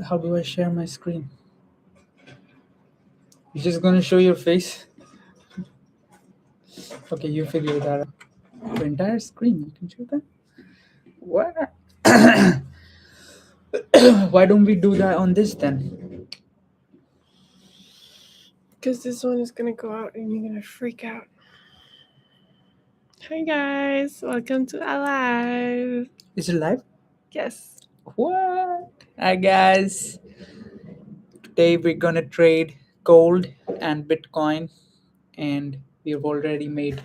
How do I share my screen? You're just gonna show your face? Okay, you figure that out. The entire screen, you can show that? What? Why don't we do that on this then? Because this one is gonna go out and you're gonna freak out. Hi guys, welcome to Alive. Is it live? Yes. What? Hi guys. Today we're gonna trade gold and Bitcoin, and we've already made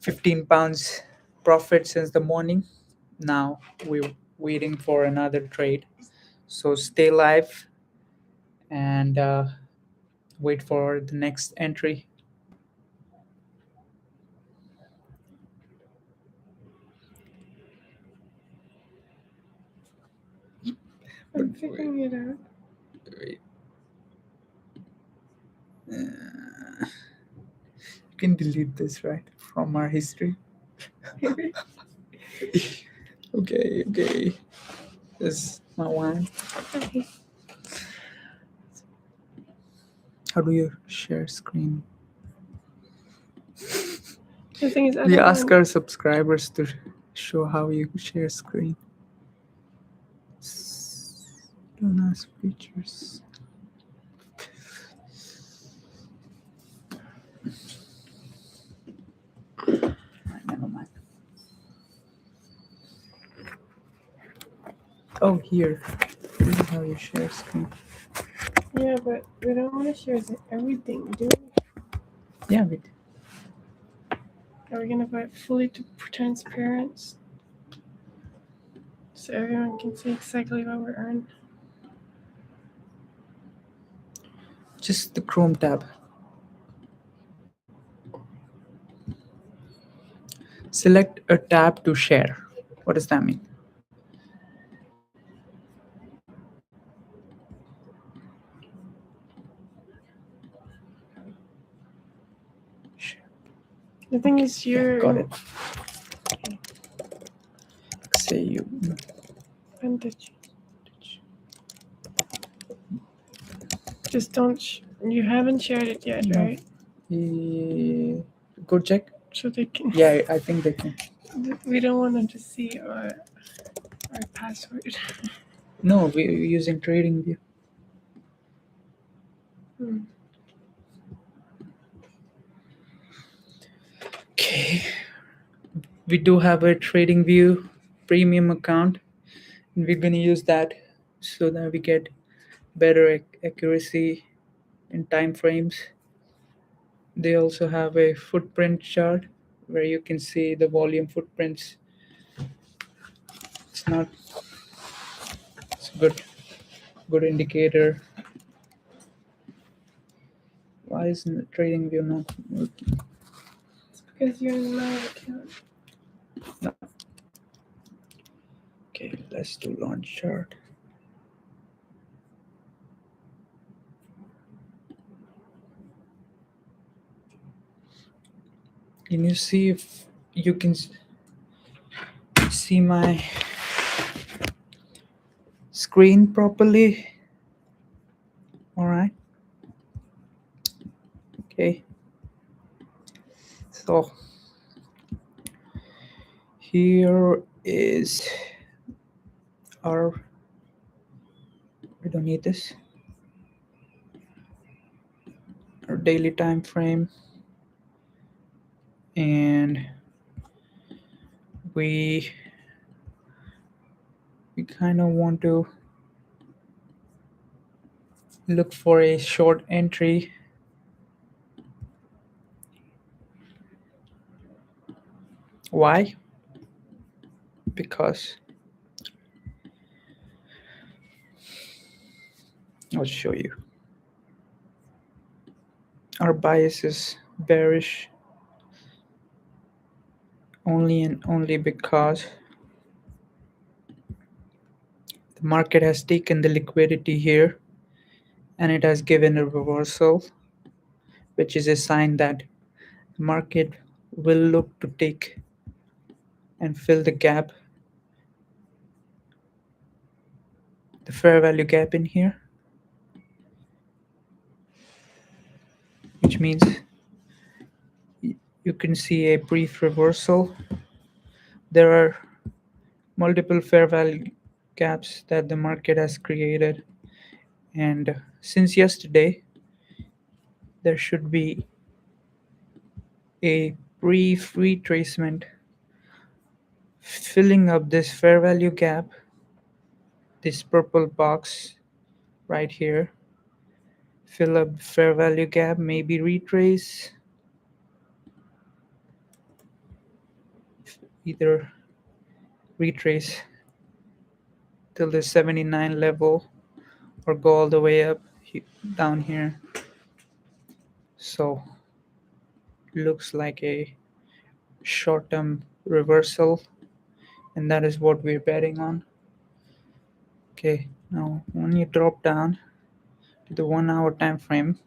15 pounds profit since the morning. Now we're waiting for another trade. So stay live and wait for the next entry. I'm figuring it out. Wait. You can delete this, right, from our history. Okay. This is my wine. Okay. How do you share screen? The thing is, We ask our subscribers to show how you share screen. Don't ask features. Never mind. Oh, here. This is how you share screen. Yeah, but we don't want to share everything, do we? Yeah, we do. Are we gonna put fully transparent so everyone can see exactly what we earn? Just the Chrome tab. Select a tab to share. What does that mean? The thing is, you're got it. XAU. vintage. Just don't. You haven't shared it yet, No. right? Go check. So they can. Yeah, I think they can. We don't want them to see our password. No, we're using TradingView. Okay. We do have a TradingView premium account, and we're going to use that so that we get better accuracy in time frames. They also have a footprint chart where you can see the volume footprints. It's a good indicator. Why isn't the TradingView not working? It's because you're in my account. No. Okay, let's do launch chart. Can you see if you can see my screen properly? All right. Okay. So here is our, we don't need this, our daily time frame, and we kind of want to look for a short entry. Why? Because I'll show you. Our bias is bearish only and only because the market has taken the liquidity here and it has given a reversal, which is a sign that the market will look to take and fill the gap the fair value gap in here, which means you can see a brief reversal. There are multiple fair value gaps that the market has created, and since yesterday there should be a brief retracement filling up this fair value gap, this purple box right here. Fill up fair value gap, maybe retrace, either retrace till the 79 level or go all the way up down here. So looks like a short-term reversal, and that is what we're betting on. Okay, now when you drop down to the 1 hour time frame,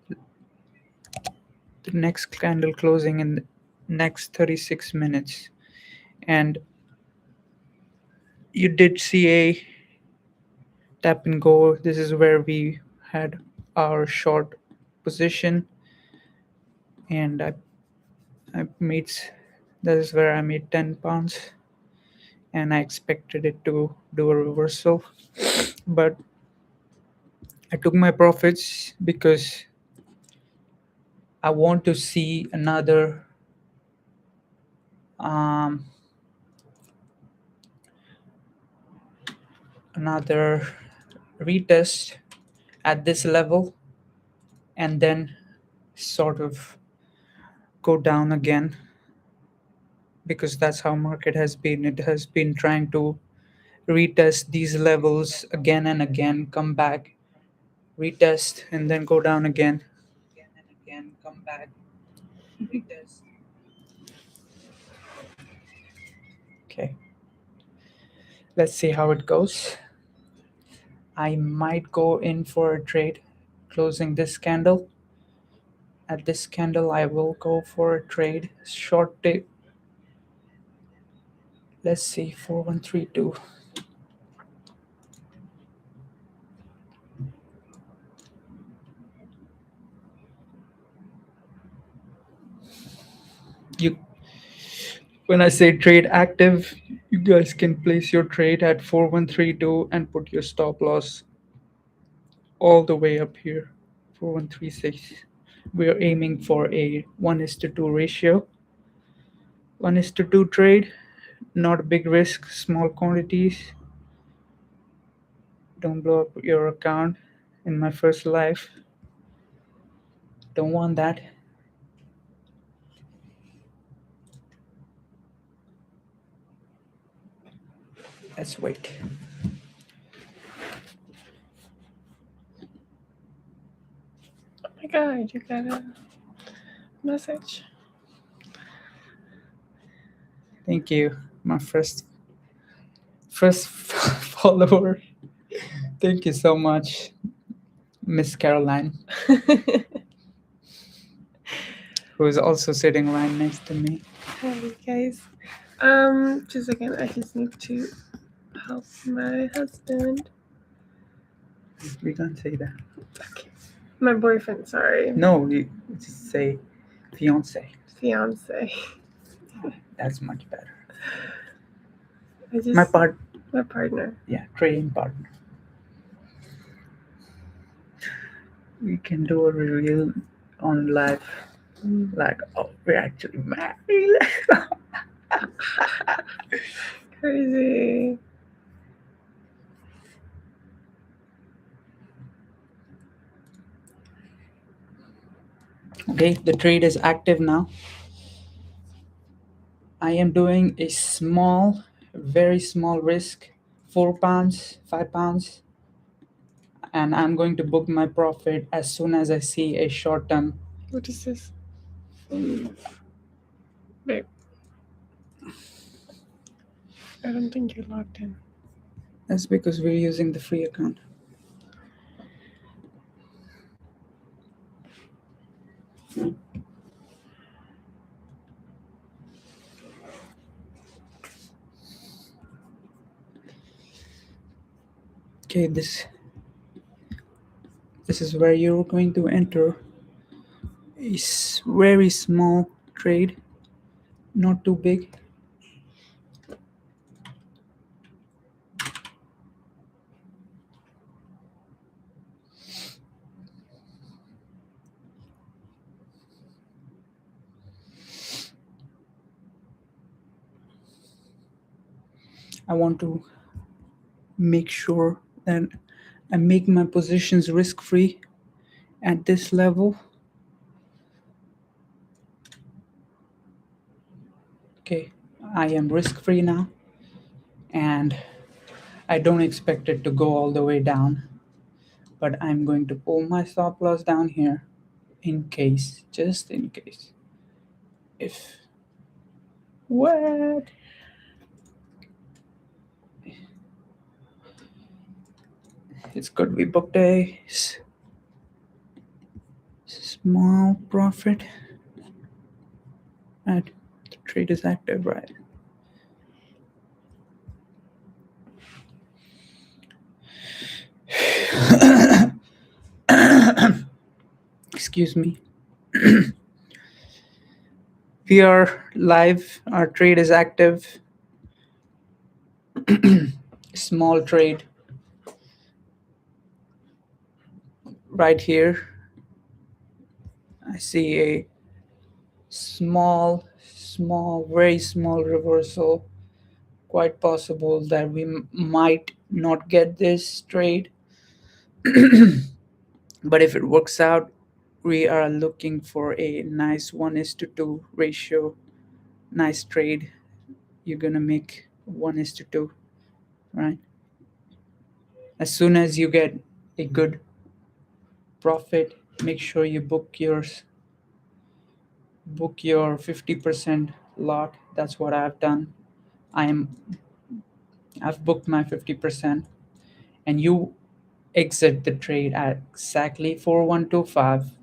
the next candle closing in the next 36 minutes, and you did see a tap and go. This is where we had our short position, and I made that is where I made 10 pounds, and I expected it to do a reversal, but I took my profits because I want to see um, another retest at this level and then sort of go down again, because that's how market has been. It has been trying to retest these levels again and again, come back, retest, and then go down again and again, come back, retest. Okay, let's see how it goes. I might go in for a trade closing this candle. At this candle, I will go for a trade short dip. Let's see, 4132. You, when I say trade active, you guys can place your trade at 4132 and put your stop loss all the way up here, 4136. We are aiming for a 1:2 ratio. 1:2 trade, not a big risk, small quantities. Don't blow up your account in my first life. Don't want that. Let's wait. Oh my god, you got a message. Thank you, my first follower. Thank you so much, Miss Caroline, who is also sitting right next to me. Hi guys. Just a second, I just need to help my husband. We can't say that. Okay. My boyfriend, sorry. No, you just say fiance. Fiance. That's much better. My My partner. yeah, trading partner. We can do a reveal on live, like, oh, we're actually married. Crazy. Okay, the trade is active now. I am doing a small, very small risk, 4 pounds, 5 pounds, and I'm going to book my profit as soon as I see a short term. What is this? Babe. I don't think you're logged in. That's because we're using the free account. Okay, this is where you're going to enter a very small trade, not too big. I want to make sure that I make my positions risk-free at this level. Okay, I am risk-free now, and I don't expect it to go all the way down, but I'm going to pull my stop loss down here in case, just in case. If what? It's could be book days. Small profit. And the trade is active, right? Excuse me. We are live. Our trade is active. Small trade right here. I see a small, very small reversal. Quite possible that we might not get this trade. But if it works out, we are looking for a nice 1:2 ratio. Nice trade. You're gonna make 1:2, right? As soon as you get a good profit, make sure you book your 50% lot. That's what I've done. I've booked my 50%, and you exit the trade at exactly 4125.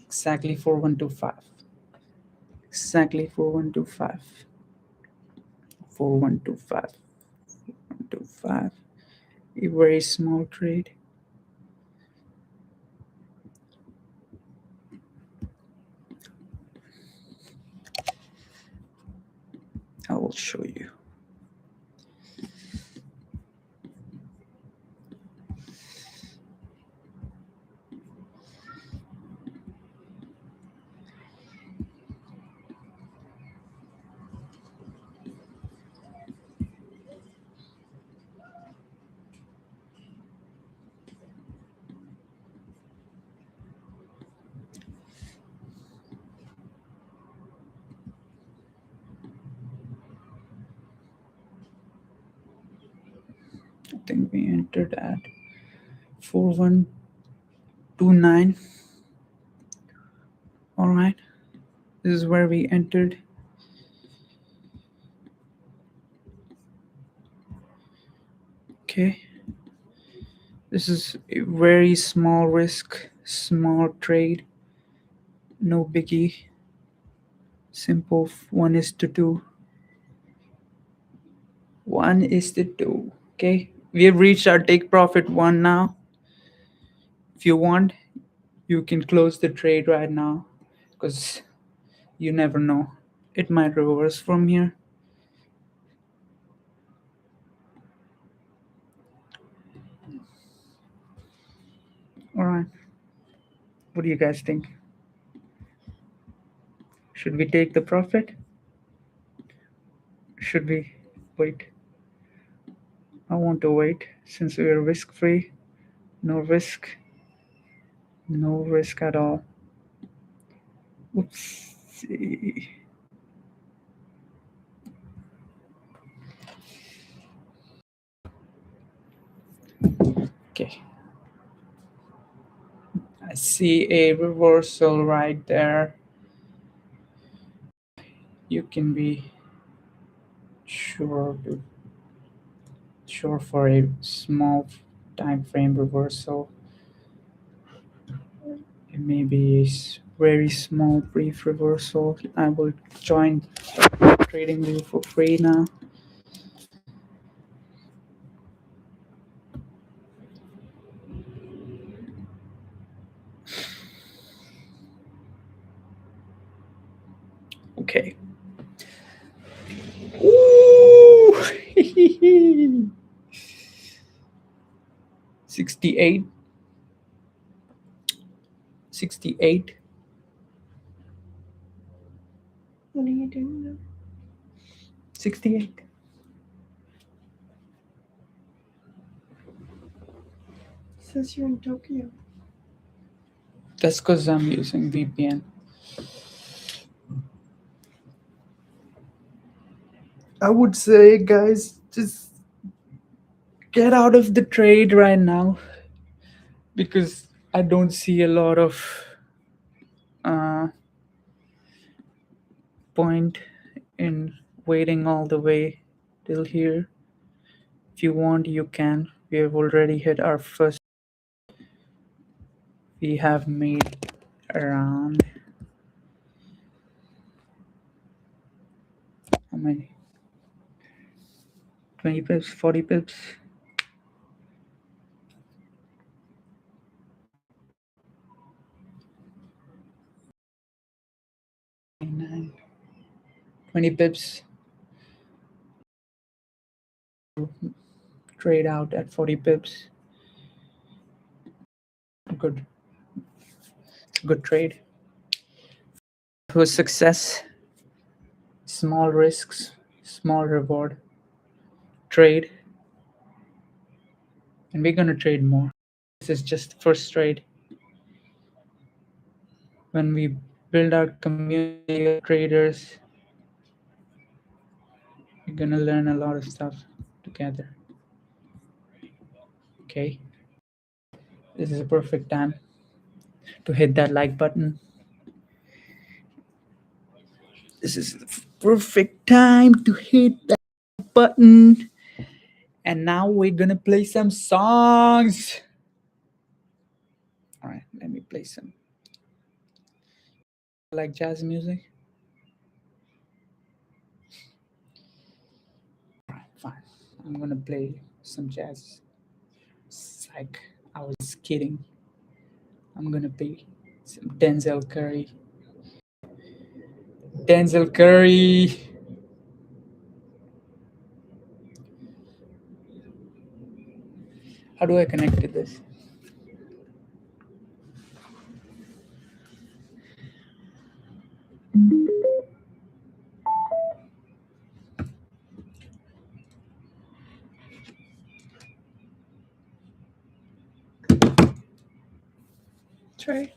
Exactly 4125. Exactly 4125. 4125. 125. A very small trade. I will show you. I think we entered at 4129. All right, this is where we entered. Okay, this is a very small risk, small trade, no biggie. Simple 1:2. 1:2. Okay, we have reached our take profit 1 now. If you want, you can close the trade right now, because you never know, it might reverse from here. All right, what do you guys think? Should we take the profit? Should we wait? I want to wait since we are risk free. No risk. No risk at all. Oopsie. Okay. I see a reversal right there. You can be sure for a small time frame reversal. It may be a very small brief reversal. I will join trading view for free now. 68. 68. What are you doing now? 68. It says you're in Tokyo. That's because I'm using VPN. I would say, guys, just get out of the trade right now because I don't see a lot of point in waiting all the way till here. If you want, you can. We have already hit our first. We have made around how many? 20 pips, 40 pips. Nine, 20 pips. Trade out at 40 pips. Good. Good trade. It was success. Small risks, small reward. Trade. And we're gonna trade more. This is just the first trade. When we build our community of traders, we're gonna learn a lot of stuff together. Okay. This is a perfect time to hit that like button. This is the perfect time to hit that button. And now we're gonna play some songs. All right, let me play some. Like jazz music. All right, fine. I'm gonna play some jazz. Psych. I was kidding. I'm gonna play some Denzel Curry. Denzel Curry. How do I connect to this? Try.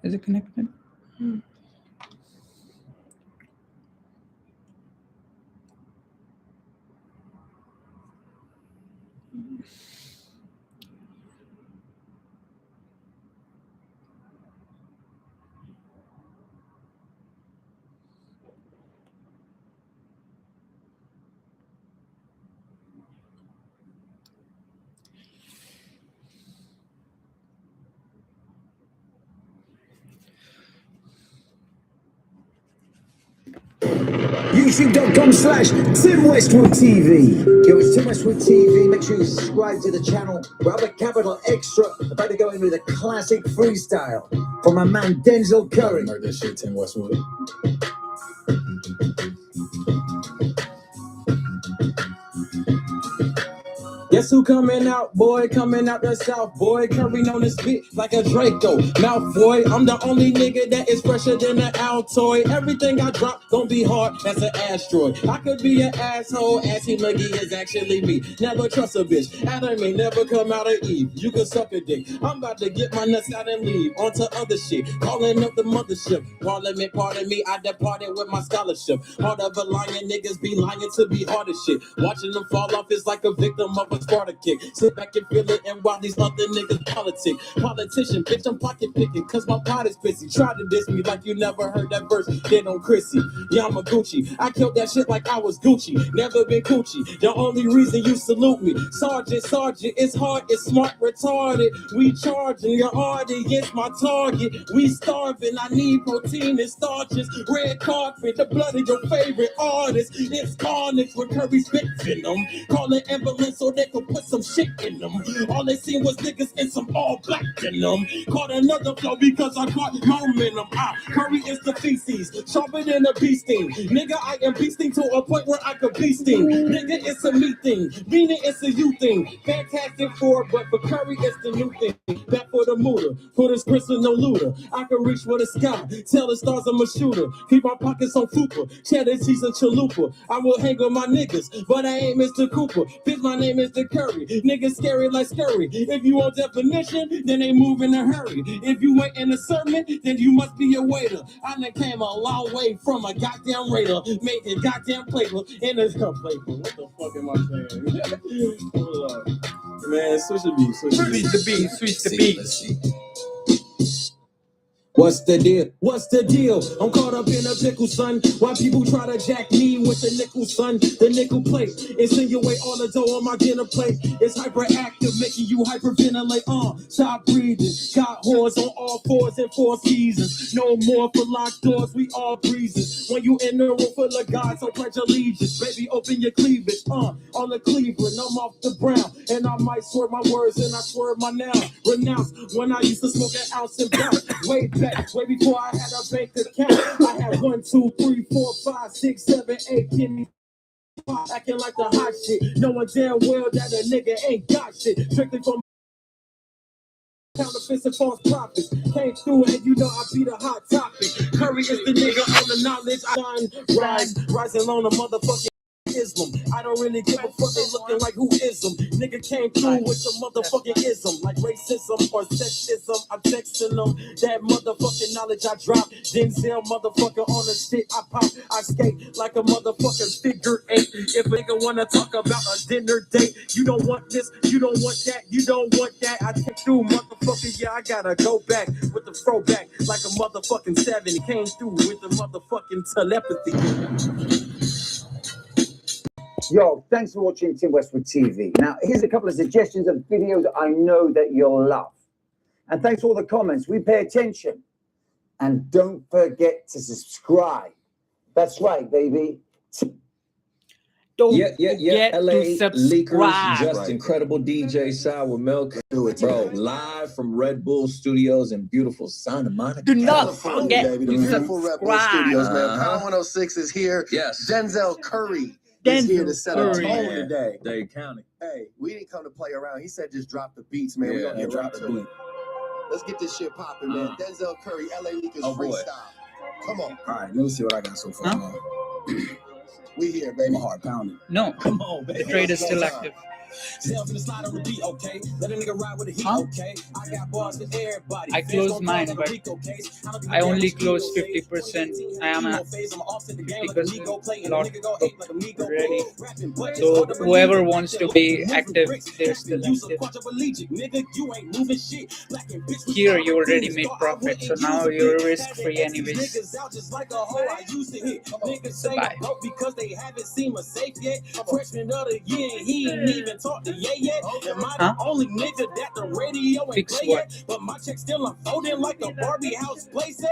Is it connected? YouTube.com/Tim Westwood TV. Yo, it's Tim Westwood TV. Make sure you subscribe to the channel. Grab a capital extra. About to go in with a classic freestyle from my man Denzel Curry. Heard that shit, Tim Westwood. Guess who coming out, boy? Coming out the south, boy. Curry on this beat like a Draco. Malfoy, I'm the only nigga that is fresher than an Altoid. Everything I drop gon' be hard as an asteroid. I could be an asshole, assy McGee is actually me. Never trust a bitch. Adam may never come out of Eve. You can suck a dick. I'm about to get my nuts out and leave onto other shit. Calling up the mothership. Parliament, pardon me, I departed with my scholarship. Heart of a lion, niggas be lying to be hard as shit. Watching them fall off is like a victim of a Sparta kick. Sit back and feel it, and while these other niggas politic. Politician, bitch, I'm pocket picking, cause my pot is busy. Try to diss me like you never heard that verse. Then on Chrissy, Yamaguchi. I killed that shit like I was Gucci. Never been Coochie. The only reason you salute me. Sergeant, it's hard, it's smart, retarded. We charging your audience, my target. We starving, I need protein and starches. Red carpet, the blood of your favorite artist. It's carnage when Curry spit venom. Call an ambulance so they could put some shit in them. All they seen was niggas in some all black venom. Caught another flow because I got momentum. Curry is the feces, sharper than a bee sting. Nigga, I am beasting to a point where I could be sting. Nigga, it's a me thing. Beanie, it's a you thing. Fantastic for, but for Curry, it's the new thing. Back for the mooter, for this Christmas no looter. I can reach for the sky, tell the stars I'm a shooter. Keep my pockets on Fupa, cheddar cheese and chalupa. I will hang with my niggas, but I ain't Mr. Cooper. Bitch, my name is the Curry. Niggas scary like scurry. If you want definition, then they move in a hurry. If you ain't in a sermon, then you must be a waiter. I done came a long way from a goddamn raider. Made a goddamn playbook in a playbook. What the fuck am I saying? Hold on. Man, switch the beat, switch the beat. What's the deal? What's the deal? I'm caught up in a pickle, son. Why people try to jack me with the nickel, son? The nickel plate insinuate all the dough on my dinner plate. It's hyperactive, making you hyperventilate. Stop breathing. Got whores on all fours in 4 seasons. No more for locked doors, we all breezes. When you in the room full of gods, so pledge allegiance. Baby, open your cleavage. On the Cleveland, I'm off the brown. And I might swerve my words and I swerve my nouns. Renounce when I used to smoke an ounce and bounce. Way before I had a bank account. I had 1, 2, 3, 4, 5, 6, 7, 8 kidney acting like the hot shit. Knowing damn well that a nigga ain't got shit. Strictly from counterfeits and false prophets. Came through and you know I be the hot topic. Curry is the nigga on the knowledge. I rising on a motherfucking Islam. I don't really give a fuck, they looking like who is them. Nigga came through with the motherfucking ism, like racism or sexism. I'm texting them that motherfucking knowledge I drop. Denzel motherfucker on the shit I pop. I skate like a motherfucking figure 8. If a nigga wanna talk about a dinner date, you don't want this, you don't want that, you don't want that. I came through motherfucker, yeah, I gotta go back with the throwback like a motherfucking 70. Came through with the motherfucking telepathy. Yo, thanks for watching Tim Westwood TV. Now, here's a couple of suggestions of videos I know that you'll love. And thanks for all the comments. We pay attention. And don't forget to subscribe. That's right, baby. Don't yeah. forget LA to subscribe. Leakers, just incredible DJ Sour Milk. Bro, live from Red Bull Studios in beautiful Santa Monica. Do not California, forget baby. to The beautiful Red Bull subscribe. Studios, man. Power 106 is here. Yes. Denzel Curry is here to set a Curry. tone today. Dade County. Hey, we didn't come to play around. He said just drop the beats, man. We're Yeah, gonna get drop right the to beat. it. Let's get this shit popping, man. Denzel Curry, LA Leakers Oh, boy. freestyle. Come on. All right, let me see what I got so far. Huh? We here, baby. My heart pounding. No, Come on, baby. the trade is still active. I closed mine, but I only closed 50%. I am at 50% lot booked already. So whoever wants to be active, they're still active. Here you already made profit, so now you're risk free anyways. Bye. Because they haven't seen a safe yet. Freshman of the year, he ain't even talked to Ye yet. Am I the only nigga that the radio ain't Fix play what? yet? But my check still unfolding like a Barbie house playset.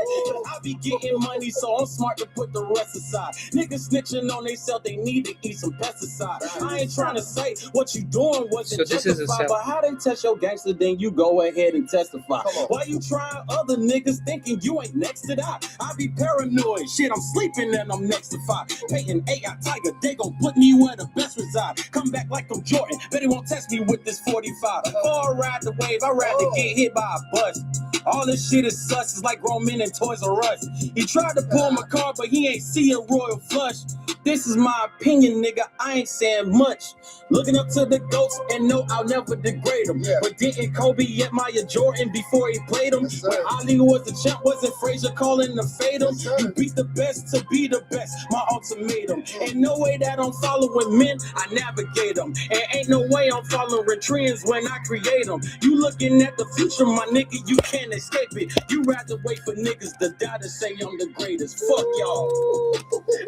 I be getting money, so I'm smart to put the rest aside. Niggas snitching on themselves, they need to eat some pesticide. I ain't trying to say what you doing wasn't So this is a justified, sell. but how they test your gangster, then you go ahead and testify. Why you trying other niggas thinking you ain't next to that? I be paranoid, shit, I'm sleeping and I'm next to 5. Peyton AI Tiger, they gon' put me where the best reside. Come back like I'm Jordan, bet he won't test me with this 45. Before I ride the wave, I'd rather get hit by a bus. All this shit is sus, it's like grown men in Toys R Us. He tried to pull my car, but he ain't see a royal flush. This is my opinion, nigga, I ain't saying much. Looking up to the GOATs and know I'll never degrade them. Yeah. But didn't Kobe admire Jordan before he played him? Yes, sir. When Ali was the champ, wasn't Frazier calling to fade him? Yes, sir. You beat the best to be the best, my ultimatum. Ain't no way that I'm following men, I navigate them. And ain't no way I'm following trends when I create them. You looking at the future, my nigga, you can't escape it. You rather wait for niggas to die to say I'm the greatest. Fuck y'all.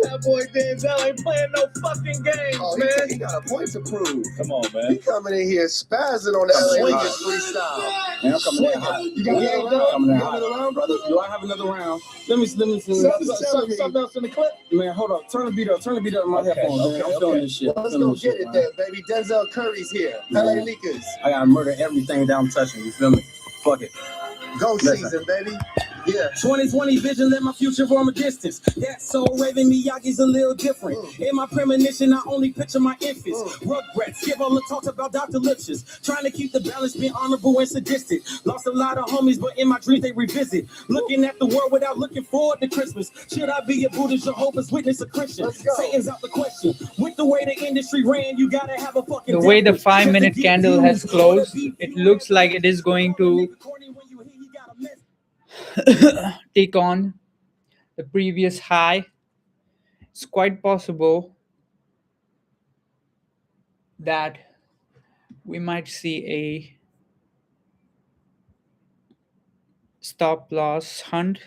That boy Denzel ain't playing no fucking games, Oh, man. he got a point to prove. Come on, He man. coming in here spazzing on that Swinging. LA freestyle. Man, I'm coming in hot. You got another round? Coming in You got hot. another round, brother? Do I have another round? Let me see. Something else in the clip? Man, hold up. Turn the beat up in my headphones, man. I'm feeling this shit. Let's go get it there, baby. Denzel Curry's here. LA Lakers. I gotta murder everything that I'm touching, you feel me? Fuck it. Go Listen. season, baby. Yeah. 2020 vision, let my future from a distance. That soul raving Miyagi's a little different. In my premonition, I only picture my infants. Rugrats, give all the talks about Dr. Lipschitz. Trying to keep the balance, being honorable and sadistic. Lost a lot of homies, but in my dreams they revisit. Looking at the world without looking forward to Christmas. Should I be a Buddhist, Jehovah's Witness, a Christian? Let's go. Satan's out the question. With the way the industry ran, you gotta have a fucking... The way the devil. 5-minute candle has closed, it looks like it is going to take on the previous high. It's quite possible that we might see a stop loss hunt,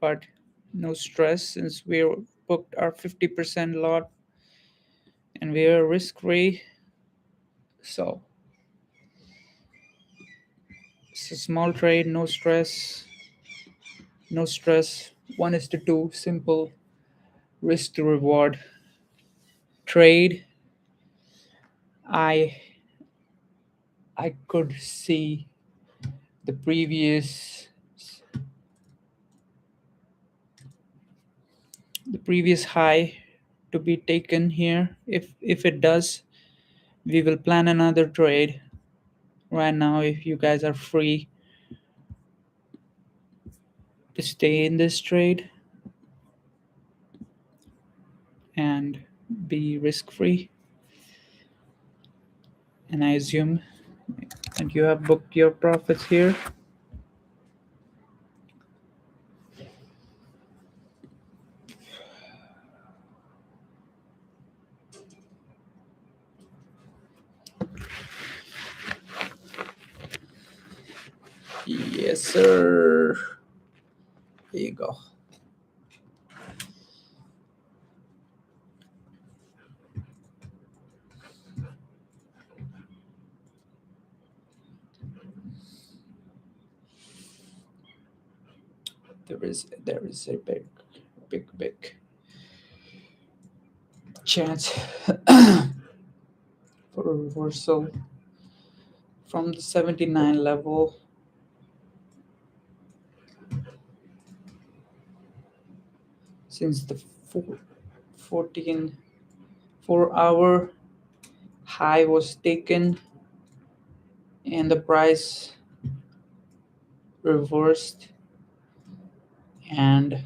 but no stress since we're booked our 50% lot and we're risk free. So it's a small trade, no stress. 1:2, simple risk to reward trade. I could see the previous high to be taken here. If it does, we will plan another trade right now. If you guys are free to stay in this trade and be risk free, and I assume and you have booked your profits here. Yes, sir. Here you go. There is a big chance for a reversal from the 79 level. Since the 4-hour high was taken and the price reversed and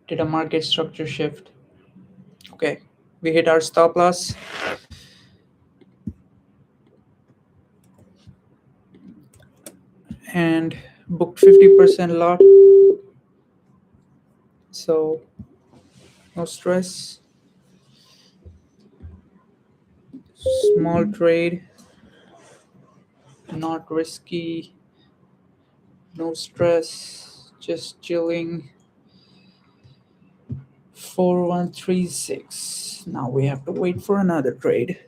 did a market structure shift. Okay, we hit our stop loss. And booked 50% lot. So no stress. Small trade, not risky, no stress, just chilling. 4136. Now we have to wait for another trade.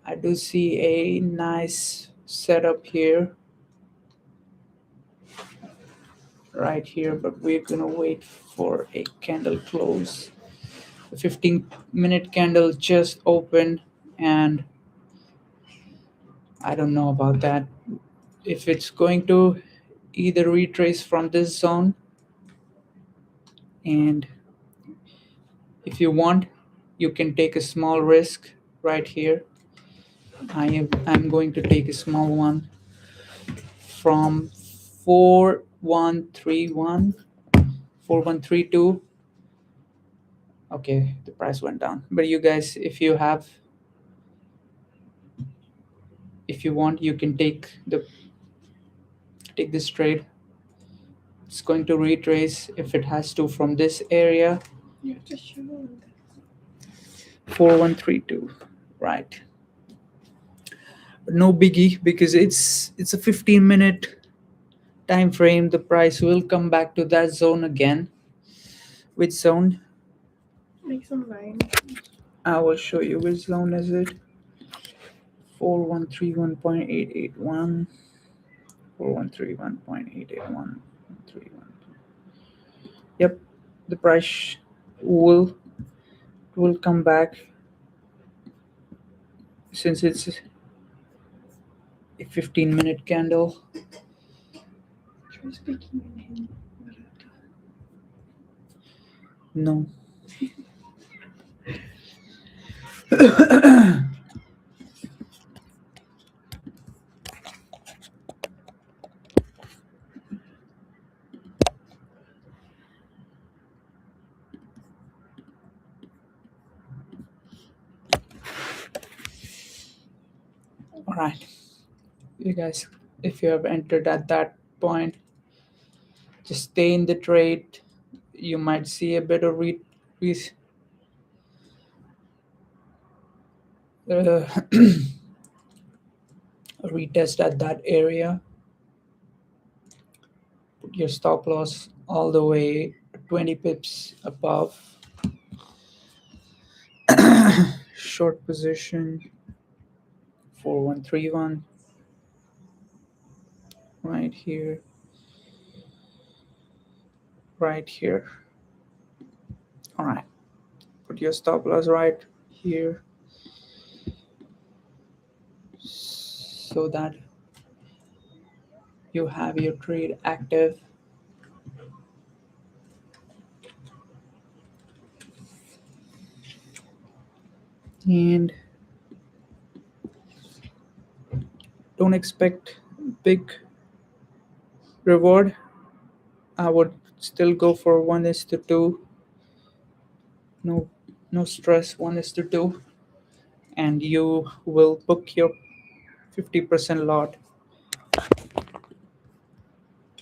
I do see a nice setup here, right here, but we're gonna wait for a candle close. The 15-minute candle just opened, and I don't know about that. If it's going to either retrace from this zone, and if you want, you can take a small risk right here. I'm going to take a small one from 4132 Okay, the price went down. But you guys, if you want, you can take this trade. It's going to retrace if it has to from this area. You have to show them. 4132, right? No biggie, because it's a 15-minute time frame. The price will come back to that zone again. Which zone? Make some line. I will show you which zone is it. 4131.881, 4131.881, 31. Yep, the price will come back, since it's a 15-minute candle. Try speaking in him. No. All right, you guys, if you have entered at that point, just stay in the trade. You might see a bit of retest at that area. Put your stop loss all the way 20 pips above. Short position 4131 right here, right here. All right, put your stop loss right here, so that you have your trade active. And don't expect big reward. I would still go for 1:2. No stress, 1:2, and you will book your 50% lot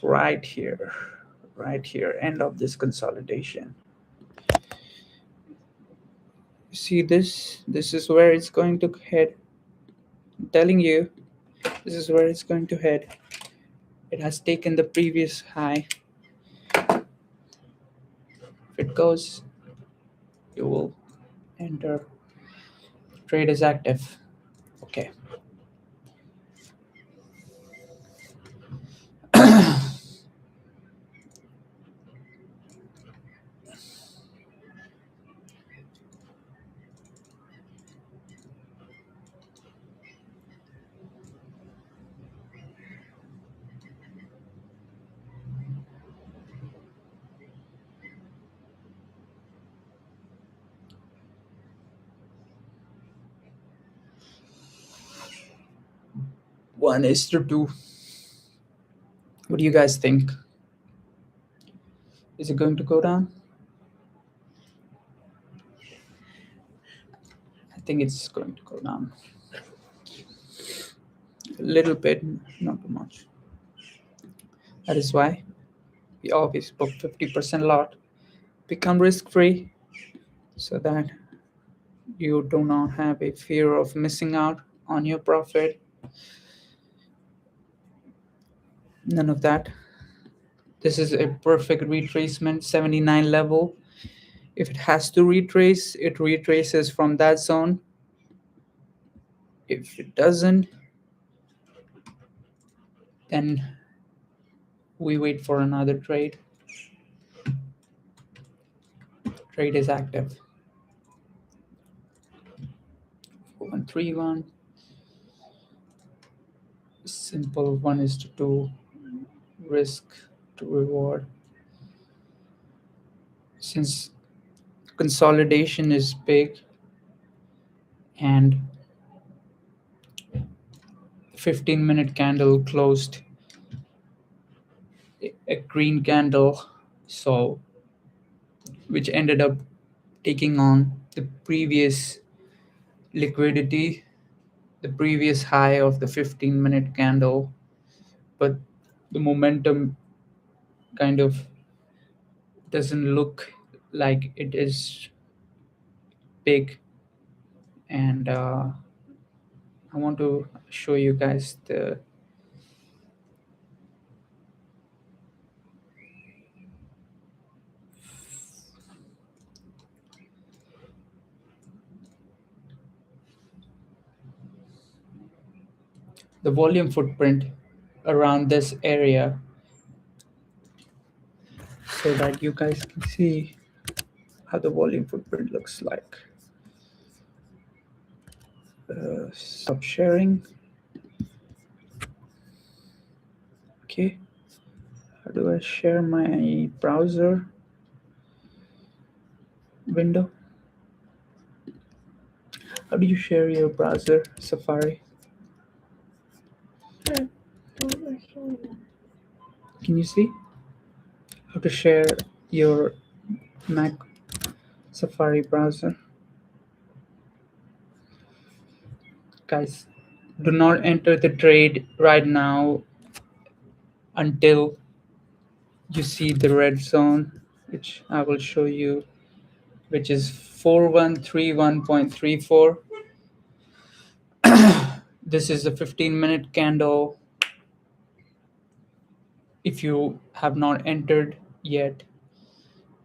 right here, end of this consolidation. See this is where it's going to head. I'm telling you, this is where it's going to head. It has taken the previous high. If it goes, you will enter. Trade is active. Okay. One is to two. What do you guys think? Is it going to go down? I think it's going to go down a little bit, not too much. That is why we always book 50% lot. Become risk-free, so that you do not have a fear of missing out on your profit. None of that. This is a perfect retracement, 79 level. If it has to retrace, it retraces from that zone. If it doesn't, then we wait for another trade. Trade is active. 4131. Simple 1:2 risk to reward. Since consolidation is big and 15-minute candle closed a green candle, so which ended up taking on the previous liquidity, the previous high of the 15-minute candle, but the momentum kind of doesn't look like it is big. And I want to show you guys the volume footprint around this area so that you guys can see how the volume footprint looks like. Stop sharing. Okay, how do I share my browser window? How do you share your browser, Safari? I don't actually know. Can you see how to share your Mac Safari browser? Guys, do not enter the trade right now until you see the red zone, which I will show you, which is 4131.34. This is a 15-minute candle. If you have not entered yet,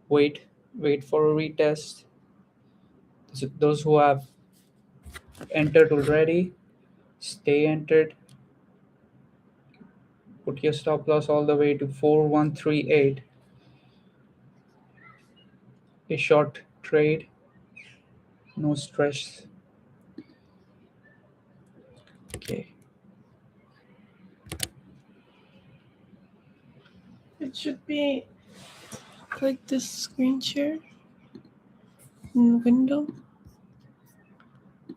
wait for a retest. Those who have entered already, stay entered. Put your stop loss all the way to 4138. A short trade, no stress. Okay. It should be like this screen share in window.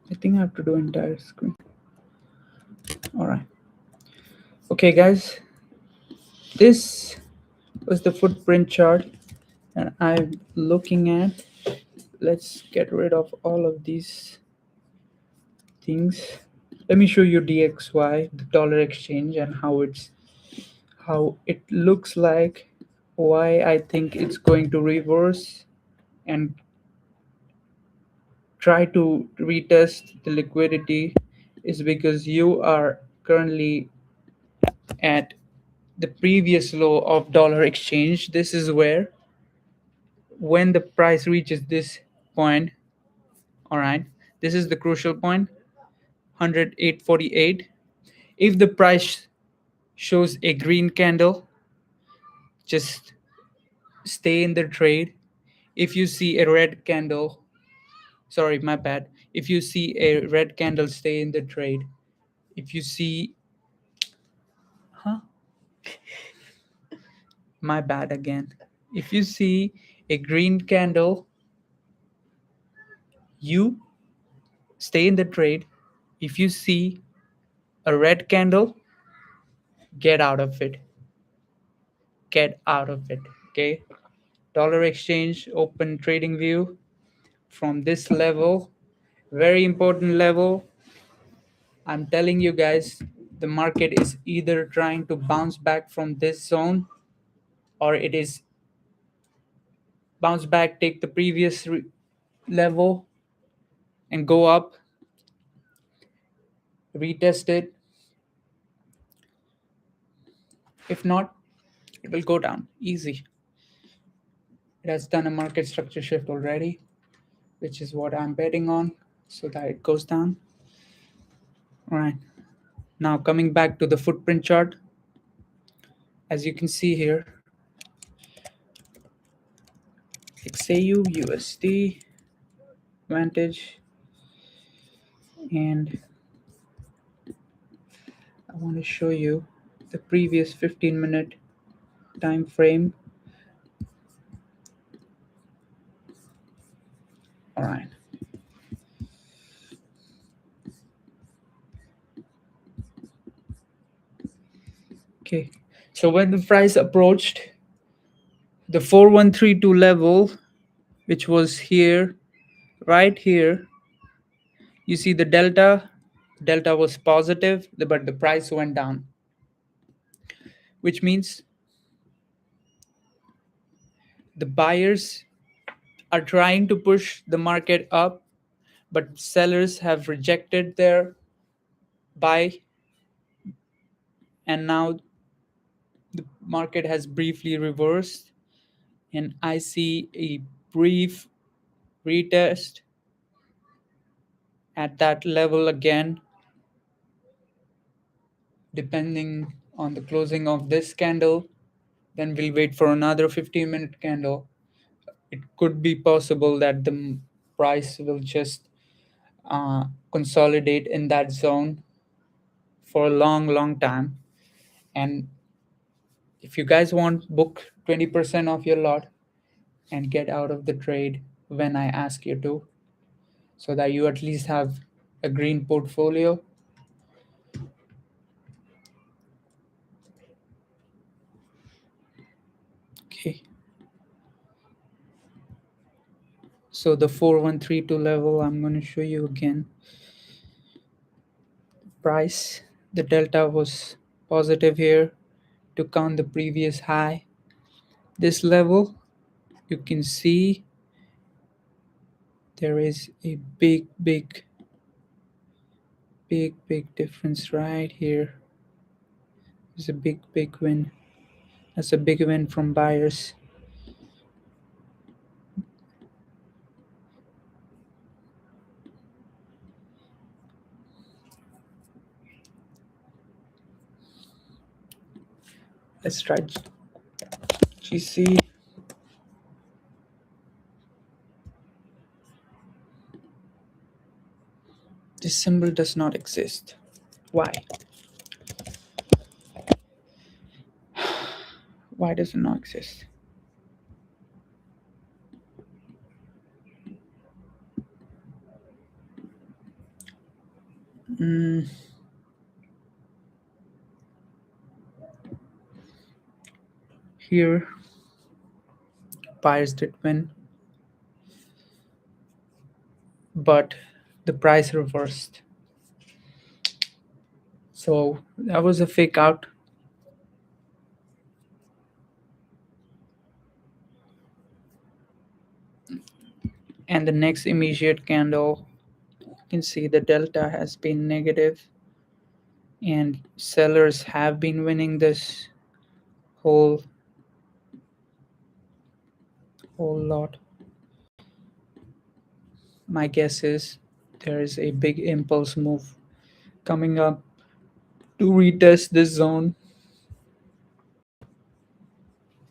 I think I have to do entire screen. All right. Okay, guys. This was the footprint chart, and I'm looking at. Let's get rid of all of these things. Let me show you DXY, the dollar exchange, and how it looks like. Why I think it's going to reverse and try to retest the liquidity is because you are currently at the previous low of dollar exchange. This is where, when the price reaches this point, all right, this is the crucial point, 108.48. If the price shows a green candle, just stay in the trade. If you see a red candle, sorry, my bad. If you see a red candle, stay in the trade. If you see, my bad again. If you see a green candle, you stay in the trade. If you see a red candle, get out of it. Get out of it. Okay. Dollar exchange open trading view from this level, very important level. I'm telling you guys, the market is either trying to bounce back from this zone, or it is bounce back, take the previous level and go up, retest it. If not, it will go down easy. It has done a market structure shift already, which is what I'm betting on, so that it goes down. All right. Now coming back to the footprint chart, as you can see here, XAUUSD, Vantage, and I want to show you the previous 15-minute time frame. All right. Okay. So when the price approached the 4132 level, which was here, right here. You see the delta was positive, but the price went down, which means the buyers are trying to push the market up, but sellers have rejected their buy, and now the market has briefly reversed, and I see a brief retest at that level again, depending on the closing of this candle. Then we'll wait for another 15-minute candle. It could be possible that the price will just consolidate in that zone for a long time. And if you guys want, book 20% of your lot and get out of the trade when I ask you to, so that you at least have a green portfolio. Okay. So the 4132 level, I'm going to show you again. Price, the delta was positive here to count the previous high. This level, you can see there is a big difference right here. There's a big win. That's a big win from buyers. Let's try GC. This symbol does not exist. Why? Why does it not exist? Here, buyers did win, but the price reversed. So that was a fake out. And the next immediate candle, you can see the delta has been negative, and sellers have been winning this whole lot. My guess is there is a big impulse move coming up to retest this zone.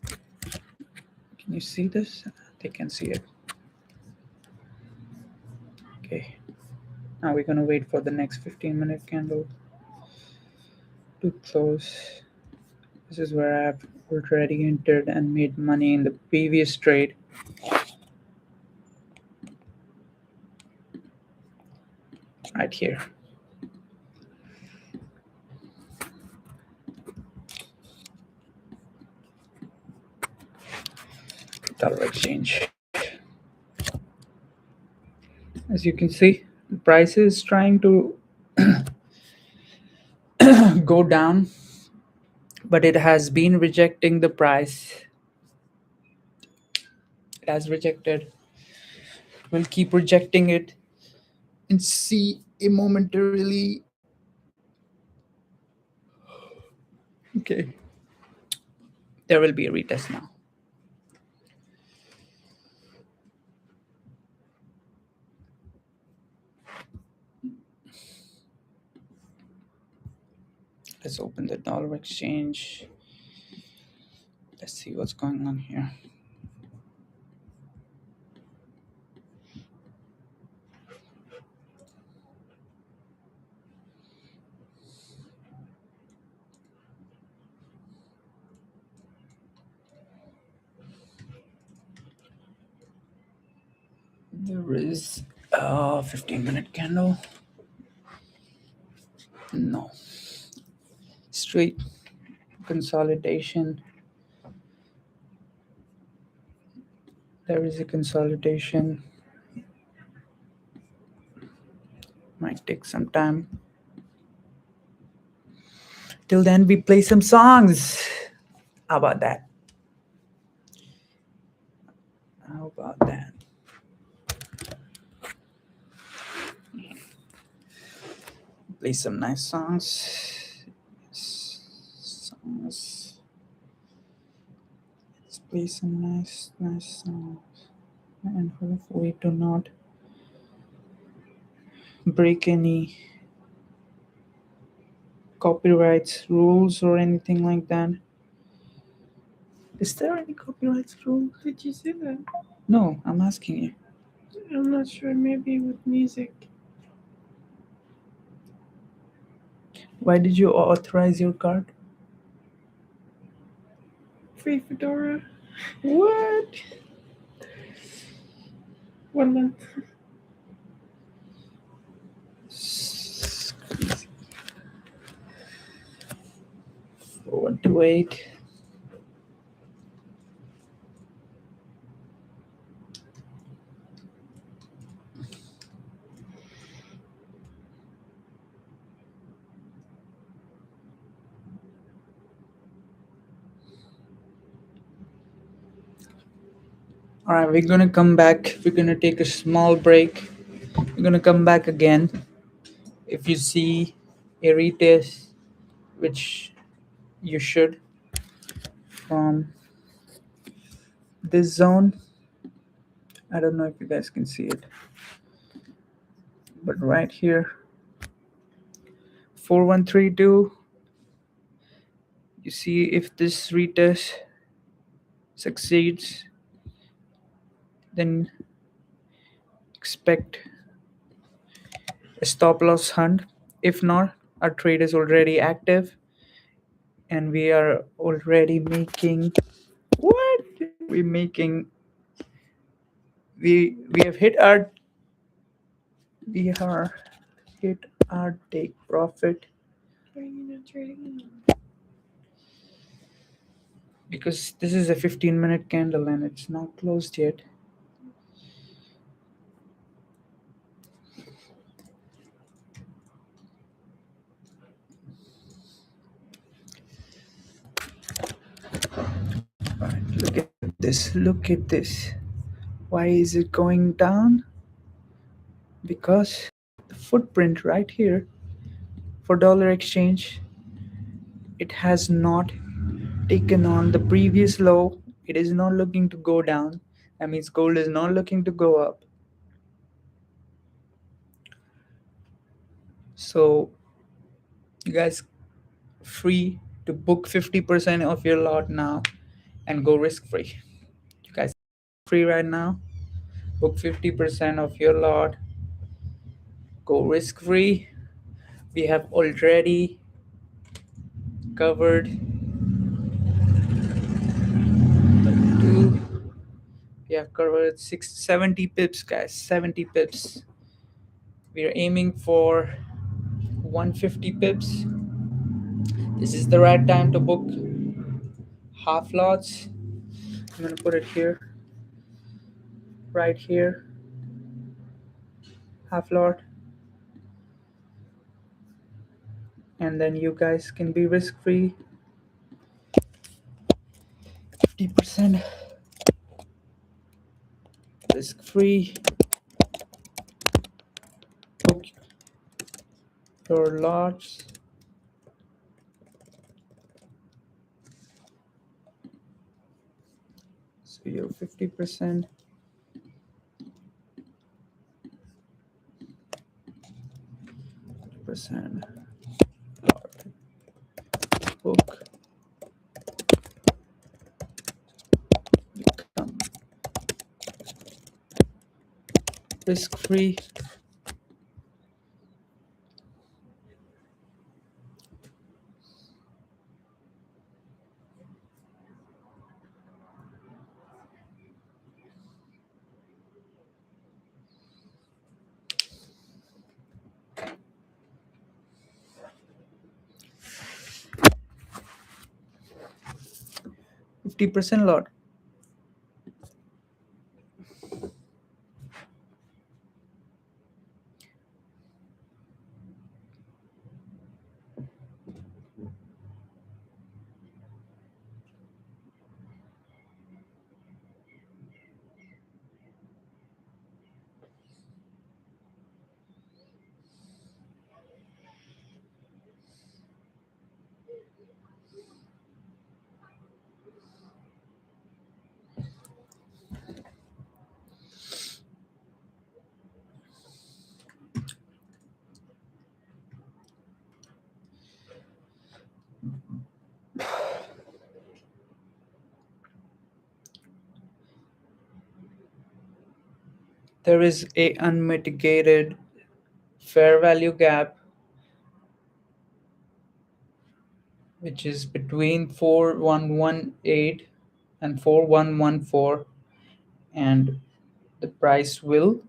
Can you see this? They can see it. Okay. Now we're gonna wait for the next 15-minute candle to close. This is where I've already entered and made money in the previous trade. Right here. Dollar exchange. As you can see, the price is trying to go down, but it has been rejecting the price. It has rejected. We'll keep rejecting it and see a momentarily. Okay. There will be a retest now. Let's open the dollar exchange. Let's see what's going on here. There is a 15-minute candle. No. Straight consolidation. There is a consolidation. Might take some time. Till then, we play some songs. How about that? How about that? Play some nice songs. Songs. Let's play some nice songs. And hopefully to not break any copyrights rules or anything like that. Is there any copyrights rule? Did you say that? No, I'm asking you. I'm not sure. Maybe with music. Why did you authorize your card? Free Fedora. What? 1 month. Forward to 8. All right, we're gonna come back. We're gonna take a small break. We're gonna come back again. If you see a retest, which you should, from this zone, I don't know if you guys can see it, but right here, 4132, you see if this retest succeeds, then expect a stop loss hunt. If not, our trade is already active and we are already making what we're making. We have hit our take profit Why are you not trading? because this is a 15-minute candle and it's not closed yet. All right, look at this. Look at this. Why is it going down? Because the footprint right here for dollar exchange, it has not taken on the previous low. It is not looking to go down. That means gold is not looking to go up. So you guys free to book 50% of your lot now and go risk free. You guys free right now. Book 50% of your lot. Go risk free. We have already covered 32. We have covered 70 pips, guys. 70 pips. We are aiming for 150 pips. This is the right time to book half lots. I'm gonna put it here, right here, half lot, and then you guys can be risk free. 50% risk free. Book your lots. So you're 50%. Percent book become risk free. %, lot. there is a unmitigated fair value gap which is between 4118 and 4114, and the price will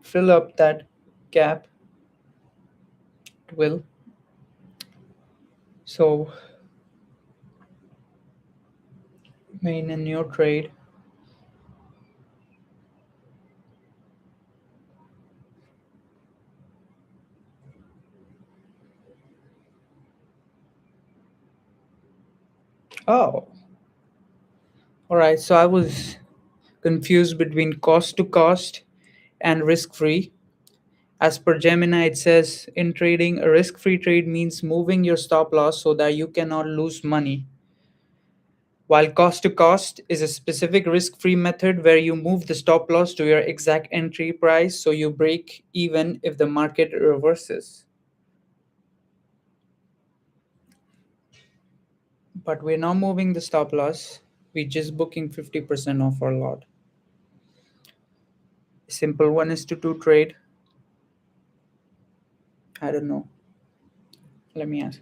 fill up that gap. It will. So main in your trade. Oh, all right. So I was confused between cost to cost and risk free. As per Gemini, it says in trading, a risk free trade means moving your stop loss so that you cannot lose money. While cost to cost is a specific risk free method where you move the stop loss to your exact entry price so you break even if the market reverses. But we're not moving the stop loss, we're just booking 50% off our lot. Simple 1:2 trade. I don't know. Let me ask.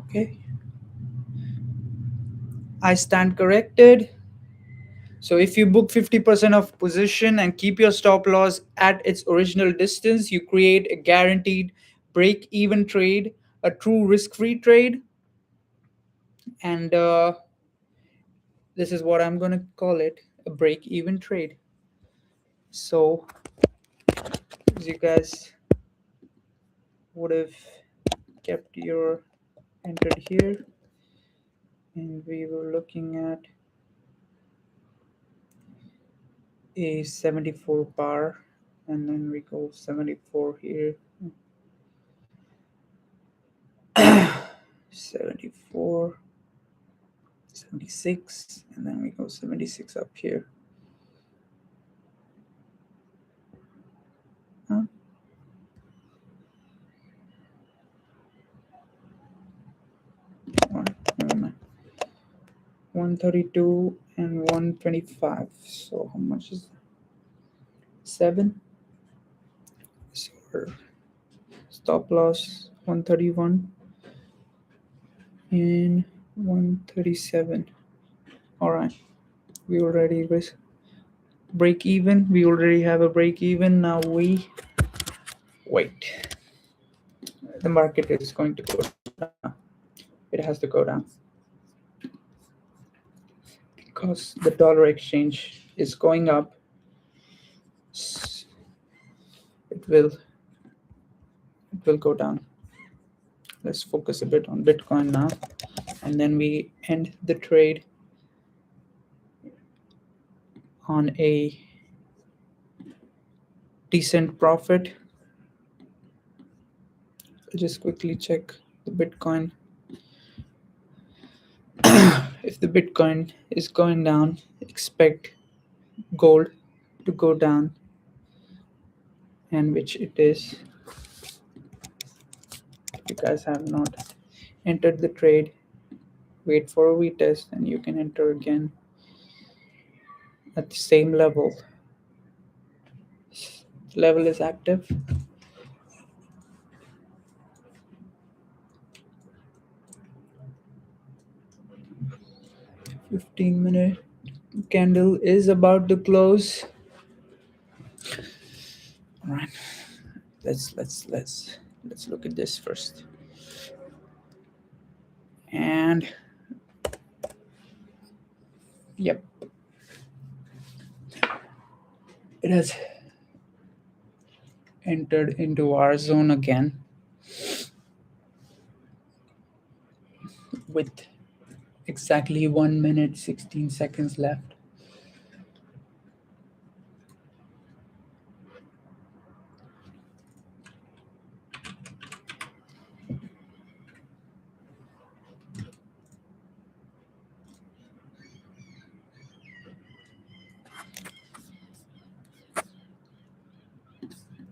Okay. I stand corrected. So if you book 50% of position and keep your stop loss at its original distance, you create a guaranteed break even trade, a true risk free trade. And this is what I'm going to call it, a break even trade. So as you guys would have kept your entered here, and we were looking at a 74 bar, and then we go 74 here. 74, 76, and then we go 76 up here. Huh? Never mind. 132 and 125. So how much is that? 7. So our stop loss 131 and 137. All right, we already break even. We already have a break even. Now we wait. The market is going to go down. It has to go down because the dollar exchange is going up. It will go down. Let's focus a bit on Bitcoin now, and then we end the trade on a decent profit. I'll just quickly check the Bitcoin. If the Bitcoin is going down, expect gold to go down, and which it is. If you guys have not entered the trade, wait for a retest and you can enter again. at the same level. Level is active. $15-minute candle is about to close. All right, let's look at this first. And yep, it has entered into our zone again with exactly 1 minute 16 seconds left.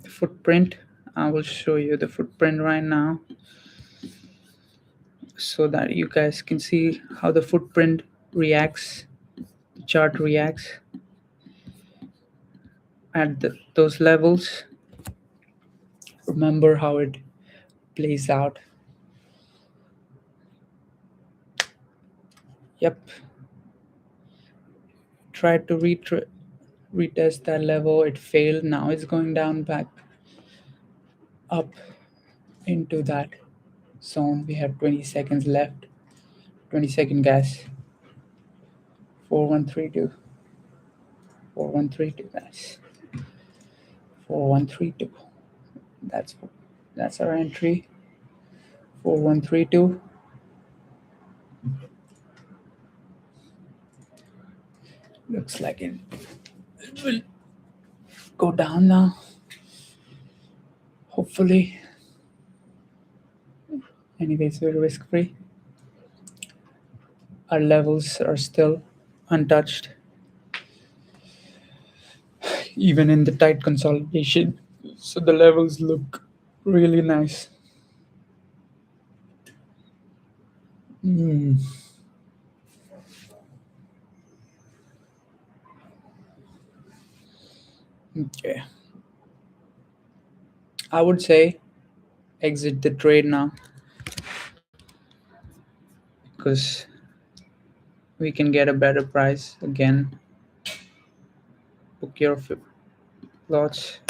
Footprint, I will show you the footprint right now so that you guys can see how the footprint reacts, the chart reacts at those levels. Remember how it plays out. Yep, tried to retest that level, it failed. Now it's going down back up into that zone. We have 20 seconds left. 20-second gas. 4132. 4132, guys. 4132. That's our entry. 4132. Looks like it will go down now. Hopefully. Anyways, we're risk free. Our levels are still untouched, even in the tight consolidation. So the levels look really nice. Okay. I would say exit the trade now because we can get a better price again. Book your lots.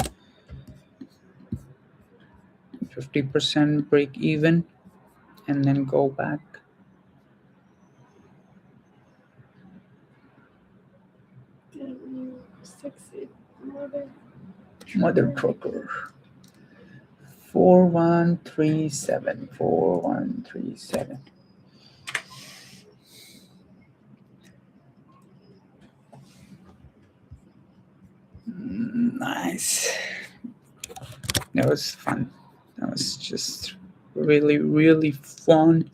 50% break even and then go back. Sexy Mother trucker. 4137. 4137. Nice. That was fun. That was just really, really fun.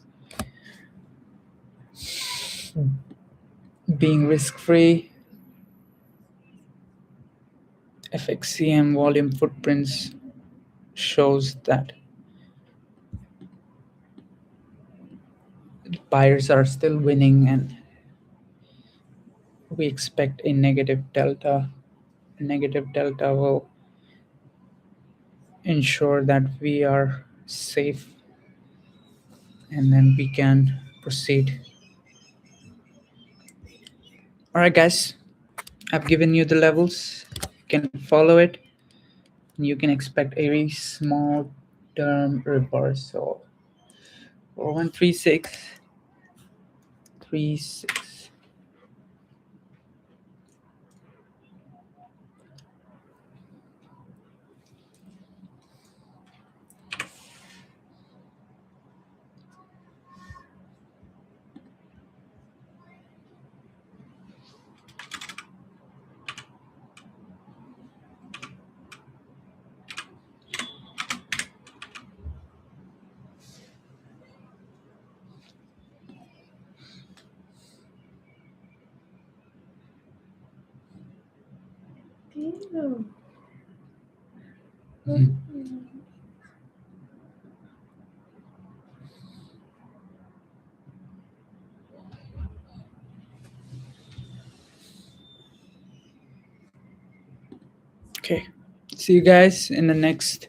Being risk free. FXCM volume footprints shows that buyers are still winning and we expect a negative delta. A negative delta will ensure that we are safe and then we can proceed. All right, guys, I've given you the levels. You can follow it. And you can expect a very small term reversal. 4136. 36. Damn. Okay. See you guys in the next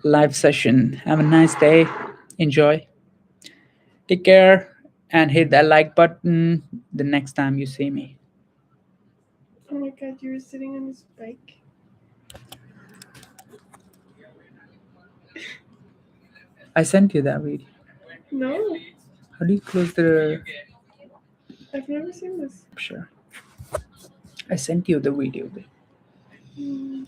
live session. Have a nice day. Enjoy. Take care and hit that like button the next time you see me. Oh my god, you were sitting on this bike. I sent you that video. No, How do you close the I've never seen this. sure? I sent you the video. Hmm.